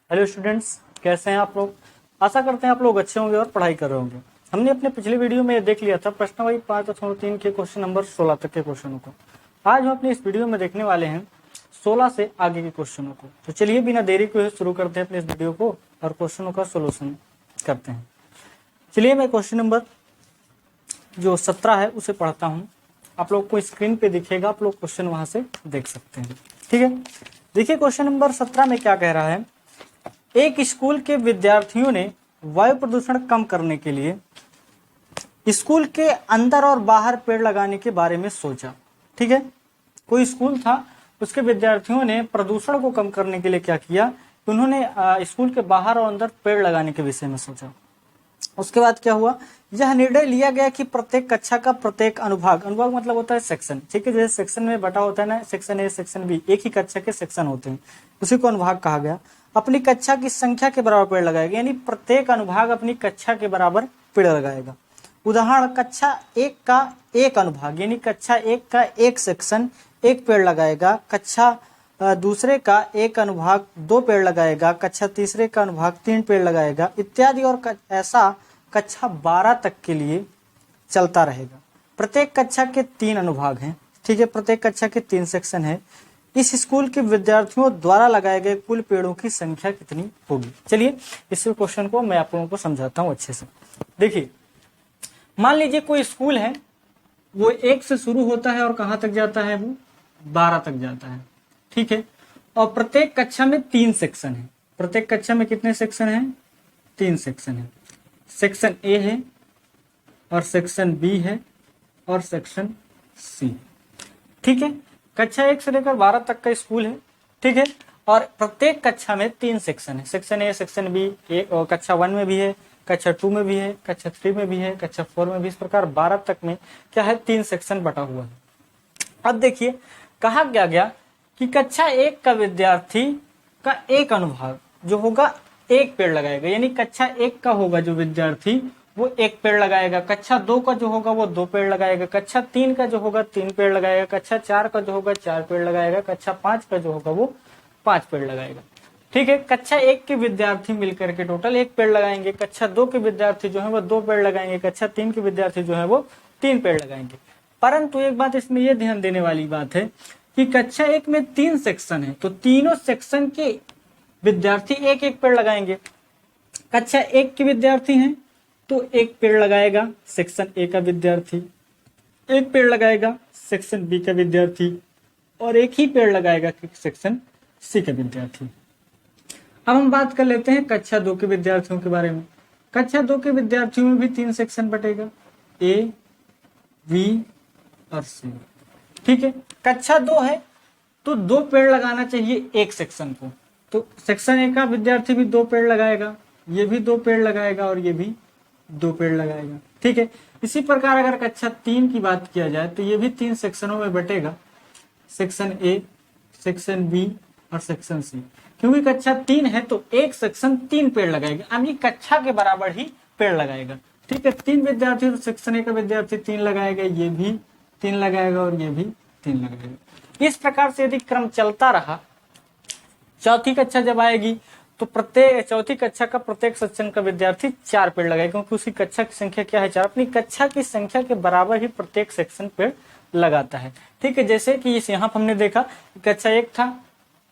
Hello students, कैसे हैं आप लोग। आशा करते हैं आप लोग अच्छे होंगे और पढ़ाई कर रहे होंगे। हमने अपने पिछले वीडियो में देख लिया था प्रश्नावली 5.3 के क्वेश्चन नंबर 16 तक के क्वेश्चनों को। आज हम अपने इस वीडियो में देखने वाले हैं 16 से आगे के क्वेश्चनों को। तो चलिए बिना देरी को शुरू करते हैं अपने इस वीडियो को और क्वेश्चनों का सोल्यूशन करते हैं। चलिए मैं क्वेश्चन नंबर जो 17 है उसे पढ़ता हूँ। आप लोग को स्क्रीन पे दिखेगा, आप लोग क्वेश्चन वहां से देख सकते हैं। ठीक है, देखिए क्वेश्चन नंबर 17 में क्या कह रहा है। एक स्कूल के विद्यार्थियों ने वायु प्रदूषण कम करने के लिए स्कूल के अंदर और बाहर पेड़ लगाने के बारे में सोचा। ठीक है, कोई स्कूल था, उसके विद्यार्थियों ने प्रदूषण को कम करने के लिए क्या किया, उन्होंने स्कूल के बाहर और अंदर पेड़ लगाने के विषय में सोचा। उसके बाद क्या हुआ, यह निर्णय लिया गया कि प्रत्येक कक्षा का प्रत्येक अनुभाग, अनुभाग मतलब होता है सेक्शन। ठीक है, जैसे सेक्शन में बटा होता है ना, सेक्शन ए सेक्शन बी, एक ही कक्षा के सेक्शन होते हैं, उसी को अनुभाग कहा गया। अपनी कक्षा की संख्या के बराबर पेड़ लगाएगा, यानी प्रत्येक अनुभाग अपनी कक्षा के बराबर पेड़ लगाएगा। उदाहरण, कक्षा एक का एक अनुभाग यानी कक्षा एक का एक सेक्शन एक पेड़ लगाएगा, कक्षा दूसरे का एक अनुभाग 2 पेड़ लगाएगा, कक्षा तीसरे का अनुभाग 3 पेड़ लगाएगा, इत्यादि। और ऐसा कक्षा 12 तक के लिए चलता रहेगा। प्रत्येक कक्षा के 3 अनुभाग हैं। ठीक है, प्रत्येक कक्षा के 3 सेक्शन है। इस स्कूल के विद्यार्थियों द्वारा लगाए गए कुल पेड़ों की संख्या कितनी होगी। चलिए इस क्वेश्चन को मैं आप लोगों को समझाता हूँ अच्छे से। देखिए, मान लीजिए कोई स्कूल है, वो 1 से शुरू होता है और कहाँ तक जाता है, वो 12 तक जाता है। ठीक है, और प्रत्येक कक्षा में 3 सेक्शन है। प्रत्येक कक्षा में कितने सेक्शन हैं? 3 सेक्शन है। सेक्शन ए है और सेक्शन बी है और सेक्शन सी। ठीक है, कक्षा 1 से लेकर 12 तक का स्कूल है। ठीक है, और प्रत्येक कक्षा में 3 सेक्शन है। सेक्शन ए, सेक्शन बी, कक्षा 1 में भी है, कक्षा 2 में भी है, कक्षा 3 में भी है, कक्षा 4 में भी। इस प्रकार 12 तक में क्या है, 3 सेक्शन बटा हुआ है। अब देखिए, कहा क्या गया कि कक्षा 1 का विद्यार्थी का एक अनुभाग जो होगा 1 पेड़ लगाएगा, यानी कक्षा 1 का होगा जो विद्यार्थी वो 1 पेड़ लगाएगा। कक्षा 2 का जो होगा वो 2 पेड़ लगाएगा। कक्षा 3 का जो होगा 3 पेड़ लगाएगा। कक्षा 4 का जो होगा 4 पेड़ लगाएगा। कक्षा 5 का जो होगा वो 5 पेड़ लगाएगा। ठीक है, कक्षा 1 के विद्यार्थी मिलकर के टोटल 1 पेड़ लगाएंगे। कक्षा 2 के विद्यार्थी जो है वो 2 पेड़ लगाएंगे। कक्षा 3 के विद्यार्थी जो है वो 3 पेड़ लगाएंगे। परंतु एक बात इसमें यह ध्यान देने वाली बात है कि कक्षा 1 में 3 सेक्शन है, तो तीनों सेक्शन के विद्यार्थी 1-1 पेड़ लगाएंगे। कक्षा 1 के विद्यार्थी हैं तो 1 पेड़ लगाएगा सेक्शन ए का विद्यार्थी, 1 पेड़ लगाएगा सेक्शन बी का विद्यार्थी, और 1 ही पेड़ लगाएगा सेक्शन सी का विद्यार्थी। अब हम बात कर लेते हैं कक्षा 2 के विद्यार्थियों के बारे में। कक्षा 2 के विद्यार्थियों में भी 3 सेक्शन बटेगा, ए, बी और सी। ठीक है, कक्षा 2 है तो 2 पेड़ लगाना चाहिए एक सेक्शन को, तो सेक्शन ए का विद्यार्थी भी 2 पेड़ लगाएगा, ये भी 2 पेड़ लगाएगा और ये भी 2 पेड़ लगाएगा। ठीक है, इसी प्रकार अगर कक्षा 3 की बात किया जाए तो ये भी 3 सेक्शनों में बटेगा, सेक्शन ए, सेक्शन बी और सेक्शन सी। क्योंकि कक्षा 3 है तो एक सेक्शन 3 पेड़ लगाएगा, यानी कक्षा के बराबर ही पेड़ लगाएगा। ठीक है, 3 विद्यार्थी तो सेक्शन ए का विद्यार्थी 3 लगाएगा, ये भी 3 लगाएगा और ये भी 3 लगाएगा। इस प्रकार से यदि क्रम चलता रहा, चौथी कक्षा जब आएगी तो प्रत्येक चौथी कक्षा का प्रत्येक सेक्शन का विद्यार्थी 4 पेड़ लगाएगा, क्योंकि उसकी कक्षा की संख्या क्या है, 4। अपनी कक्षा की संख्या के बराबर ही प्रत्येक सेक्शन पेड़ लगाता है। ठीक है, जैसे कि इस यहाँ पर हमने देखा कक्षा 1 था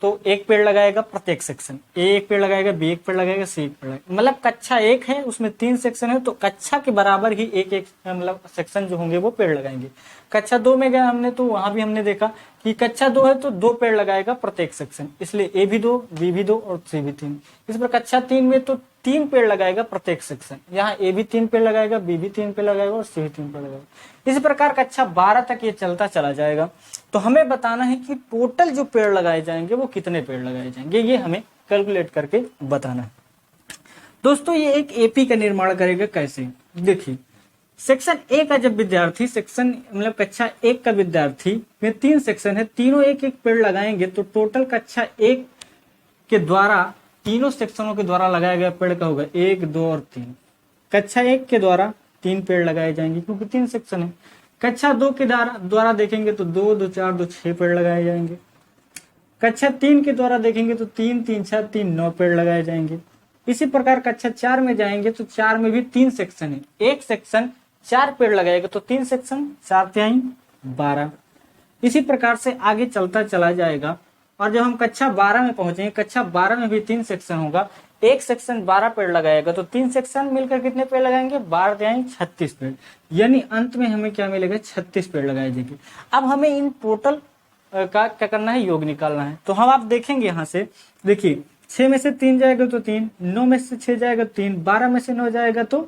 तो 1 पेड़ लगाएगा प्रत्येक सेक्शन, ए 1 पेड़ लगाएगा, बी 1 पेड़ लगाएगा, सी 1 पेड़ लगाएगा। मतलब कक्षा 1 है उसमें 3 सेक्शन है तो कक्षा के बराबर ही एक मतलब सेक्शन जो होंगे वो पेड़ लगाएंगे। कक्षा 2 में गया हमने तो वहां भी हमने देखा कि कक्षा 2 है तो 2 पेड़ लगाएगा प्रत्येक सेक्शन, इसलिए ए भी 2, बी भी 2 और सी भी 3। इस पर कक्षा 3 में तो 3 पेड़ लगाएगा प्रत्येक सेक्शन, यहाँ ए भी 3 पेड़ लगाएगा, बी भी 3 पेड़ लगाएगा और सी भी 3 पेड़ लगाएगा। इस प्रकार कक्षा 12 तक ये चलता चला जाएगा। तो हमें बताना है कि टोटल जो पेड़ लगाए जाएंगे वो कितने पेड़ लगाए जाएंगे, ये हमें कैलकुलेट करके बताना है। दोस्तों ये एक एपी का निर्माण करेगा कैसे, देखिए सेक्शन ए का जब विद्यार्थी सेक्शन मतलब कक्षा 1 का विद्यार्थी में 3 सेक्शन है, तीनों 1-1 पेड़ लगाएंगे तो टोटल कक्षा 1 के द्वारा तीनों सेक्शनों के द्वारा लगाया गया पेड़ का होगा 1, 2 और 3। कक्षा 1 के द्वारा 3 पेड़ लगाए जाएंगे क्योंकि 3 सेक्शन है। कक्षा 2 के द्वारा देखेंगे तो 2, 2, 4, 2, 6 पेड़ लगाए जाएंगे। कक्षा 3 के द्वारा देखेंगे तो 3 3 6 3 9 पेड़ लगाए जाएंगे। इसी प्रकार कक्षा 4 में जाएंगे तो 4 में भी 3 सेक्शन है, एक सेक्शन 4 पेड़ लगाएगा तो 3 सेक्शन 4 तिहाई 12। इसी प्रकार से आगे चलता चला जाएगा और जब हम कक्षा 12 में पहुंचेंगे, कक्षा 12 में भी 3 सेक्शन होगा, एक सेक्शन 12 पेड़ लगाएगा तो 3 सेक्शन मिलकर कितने पेड़ लगाएंगे, 12 तिहाई 36 पेड़, यानी अंत में हमें क्या मिलेगा, 36 पेड़ लगाए जाएंगे। अब हमें इन टोटल का क्या करना है, योग निकालना है। तो हम आप देखेंगे यहाँ से, देखिए 6 में से 3 जाएगा तो 3, 9 में से 6 जाएगा 3, 12 में से 9 जाएगा तो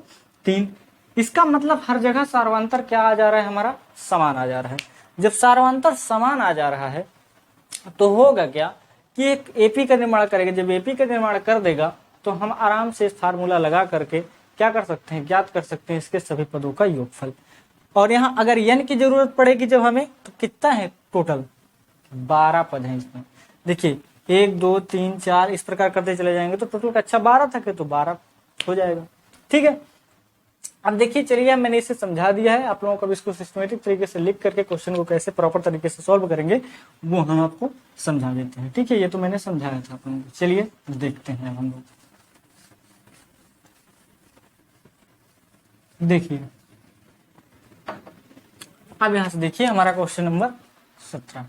3। इसका मतलब हर जगह सार्वंतर क्या आ जा रहा है, हमारा समान आ जा रहा है। जब सार्वंतर समान आ जा रहा है तो होगा क्या कि एक एपी का निर्माण करेगा। जब एपी का निर्माण कर देगा तो हम आराम से फार्मूला लगा करके क्या कर सकते हैं, ज्ञात कर सकते हैं इसके सभी पदों का योगफल। और यहाँ अगर n की जरूरत पड़ेगी जब हमें, तो कितना है टोटल, 12 पद हैं इसमें। देखिए 1 2 3 4 इस प्रकार करते चले जाएंगे तो टोटल कक्षा 12 तक है तो 12 हो जाएगा। ठीक है, अब देखिए चलिए मैंने इसे समझा दिया है, आप लोगों को इसको सिस्टमेटिक तरीके से लिख करके क्वेश्चन को कैसे प्रॉपर तरीके से सॉल्व करेंगे वो हम आपको समझा देते हैं। ठीक है, ये तो मैंने समझाया था आप लोगों को। चलिए देखते हैं हम लोग। देखिए अब यहां से देखिए हमारा क्वेश्चन नंबर 17।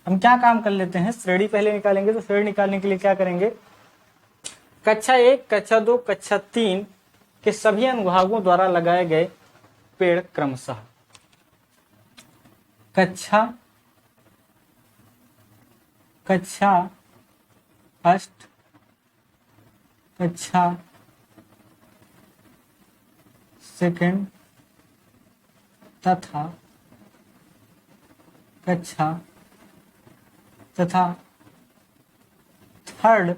हम क्या काम कर लेते हैं, श्रेणी पहले निकालेंगे। तो श्रेणी निकालने के लिए क्या करेंगे, कक्षा 1 कक्षा 2 कक्षा 3 के सभी अनुभागों द्वारा लगाए गए पेड़ क्रमशः कक्षा फर्स्ट, कक्षा सेकंड तथा कक्षा तथा थर्ड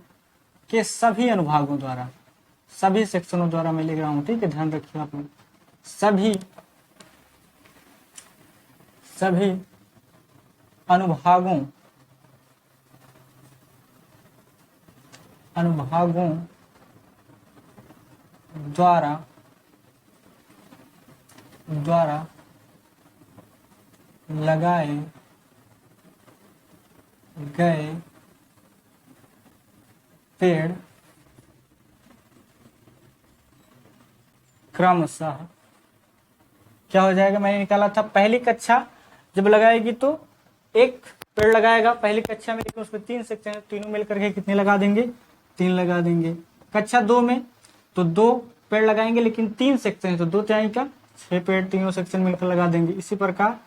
के सभी अनुभागों द्वारा, सभी सेक्शनों द्वारा मैं लिख रहा हूं। ठीक है, ध्यान रखिए आप लोग, सभी अनुभागों द्वारा लगाए गए पेड़ क्रमशः क्या हो जाएगा, मैंने निकाला था पहली कक्षा जब लगाएगी तो एक पेड़ लगाएगा पहली कक्षा में, लेकिन उसमें 3 सेक्शन है, तीनों मिलकर के कितने लगा देंगे, 3 लगा देंगे। कक्षा 2 में तो 2 पेड़ लगाएंगे लेकिन 3 सेक्शन है तो 2 तिहाई का 6 पेड़ तीनों सेक्शन मिलकर लगा देंगे। इसी प्रकार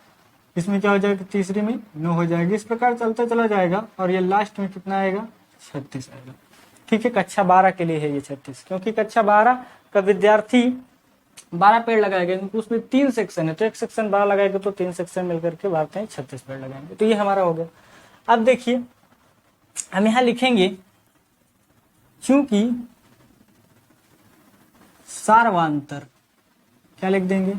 इसमें क्या हो जाएगा, तीसरी में 9 हो जाएगी। इस प्रकार चलता चला जाएगा और ये लास्ट में कितना आएगा, 36 आएगा। ठीक है, कक्षा 12 के लिए है ये 36, क्योंकि कक्षा 12 का विद्यार्थी 12 पेड़ लगाएगा क्योंकि उसमें 3 सेक्शन है, तो एक सेक्शन 12 लगाएगा तो 3 सेक्शन मिलकर के बारते हैं 36 पेड़ लगाएंगे। तो ये हमारा हो गया। अब देखिए हम यहाँ लिखेंगे चूंकि सार्वंतर, क्या लिख देंगे,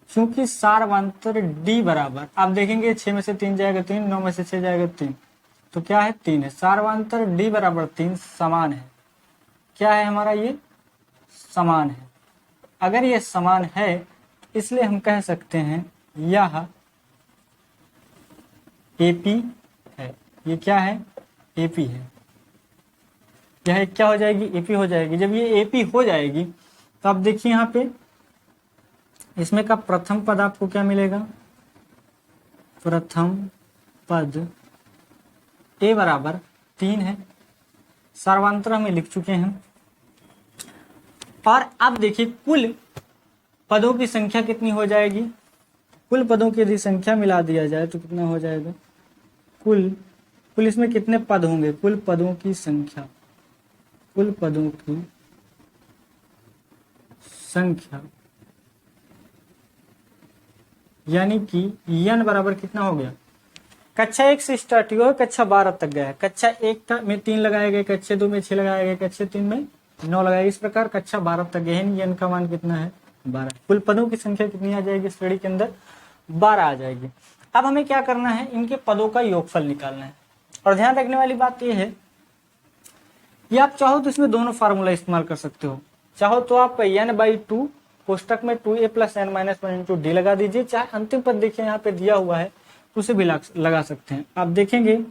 चूंकि सार्वंतर D बराबर, आप देखेंगे 6 में से 3 जाएगा 3, 9 में से 6 जाएगा 3, तो क्या है 3 है। सार्वंतर D बराबर 3 समान है, क्या है हमारा, ये समान है। अगर ये समान है इसलिए हम कह सकते हैं यह AP है। ये क्या है, AP है। यह क्या हो जाएगी, AP हो जाएगी। जब ये AP हो जाएगी तो आप देखिए यहाँ पे इसमें का प्रथम पद आपको क्या मिलेगा, प्रथम पद A बराबर 3 है, सार्वंतर हमें लिख चुके हैं। और अब देखिए कुल पदों की संख्या कितनी हो जाएगी, कुल पदों की यदि संख्या मिला दिया जाए तो कितना हो जाएगा, कुल इसमें कितने पद होंगे, कुल पदों की संख्या, कुल पदों की संख्या यानी कि n बराबर कितना हो गया, कक्षा 1 से स्टार्ट हुआ कक्षा 12 तक गया है। कक्षा 1 में 3 लगाए गए, कक्षा 2 में 6 लगाए गए, कक्षा 3 में 9 लगाए, इस प्रकार कक्षा 12 तक गए हैं। n का मान कितना है, 12। कुल पदों की संख्या कितनी आ जाएगी श्रेणी के अंदर, 12 आ जाएगी। अब हमें क्या करना है, इनके पदों का योगफल निकालना है। और ध्यान रखने वाली बात यह है कि आप चाहो तो इसमें दोनों फार्मूला इस्तेमाल कर सकते हो। चाहो तो आप n/2 कोष्टक में 2a + n - 1 × d लगा दीजिए, चाहे अंतिम पद देखिए यहाँ पे दिया हुआ है उसे भी लगा सकते हैं। आप देखेंगे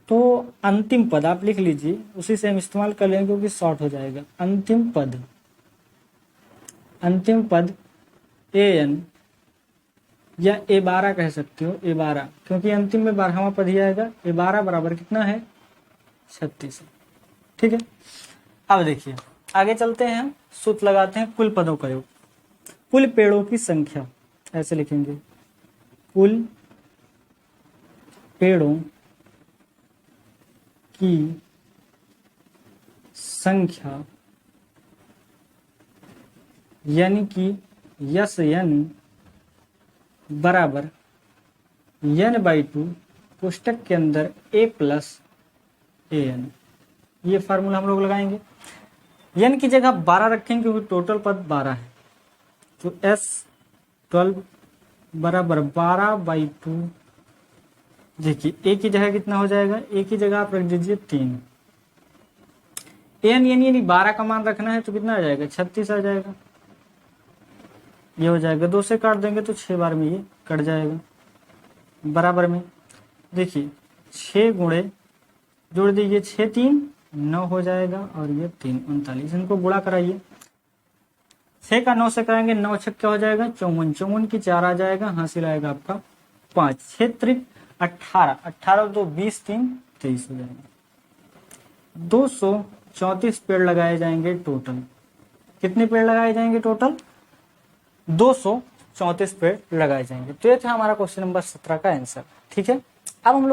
तो अंतिम पद आप लिख लीजिए, उसी से हम इस्तेमाल कर लेंगे क्योंकि शॉर्ट हो जाएगा। अंतिम पद an या a12 कह सकते हो, a12 क्योंकि अंतिम में 12वां पद ही आएगा। a12 बराबर कितना है 36। ठीक है, अब देखिए आगे चलते हैं, हम सूत्र लगाते हैं कुल पदों का योग। कुल पेड़ों की संख्या ऐसे लिखेंगे, कुल पेड़ों की संख्या यानी कि यस n बराबर n/2 पुस्तक के अंदर a प्लस an। ये फार्मूला हम लोग लगाएंगे। n की जगह 12 रखेंगे क्योंकि टोटल पद 12 है, तो S12 बराबर 12/2। देखिए a की जगह कितना हो जाएगा, a की जगह आप रख दीजिए 3। an यानी 12 का मान रखना है तो कितना आ जाएगा 36 आ जाएगा। ये हो जाएगा, 2 से काट देंगे तो 6 बार में ये कट जाएगा। बराबर में देखिए 6 गुणे जोड़ दीजिए, 6 3 9 हो जाएगा और ये 3 39। इनको गुणा कराइए, 6 का 9 से कराएंगे, 9 6 क्या हो जाएगा 54, 54 की 4 आ जाएगा, हासिल आएगा आपका 5, 6 त्रिक 18, 18 2 20 3 23 हो जाएगा। 234 पेड़ लगाए जाएंगे टोटल। कितने पेड़ लगाए जाएंगे टोटल 234 पेड़ लगाए जाएंगे। तो ये था हमारा क्वेश्चन नंबर 17 का आंसर। ठीक है, अब हम लोग